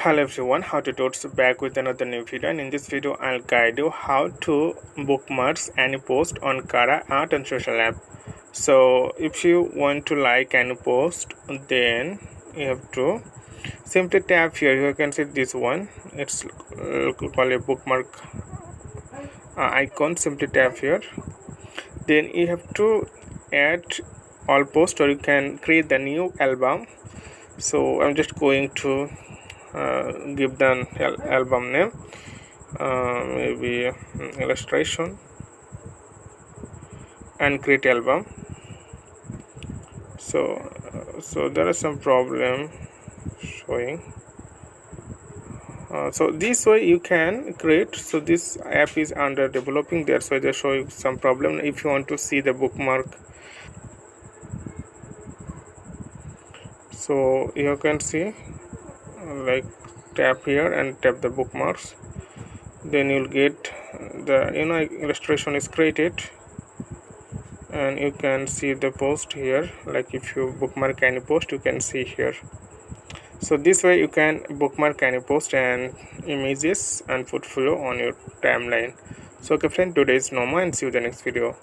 Hello everyone, how to totes back with another new video, and in this video I'll guide you how to bookmarks any post on Cara Art and social app. So if you want to like any post, then you have to simply tap here. You can see this one, it's called a bookmark icon. Simply tap here, then you have to add all posts, or you can create the new album. So I'm just going to give the album name, maybe illustration, and create album. So there is some problem showing. So this way you can create. So this app is under developing, that's why they're showing some problem. If you want to see the bookmark, so you can see, like, tap here and tap the bookmarks, then you'll get the illustration is created, and you can see the post here. Like if you bookmark any post, you can see here. So this way you can bookmark any post and images and portfolio on your timeline. So okay friend, today is no more, and see you in the next video.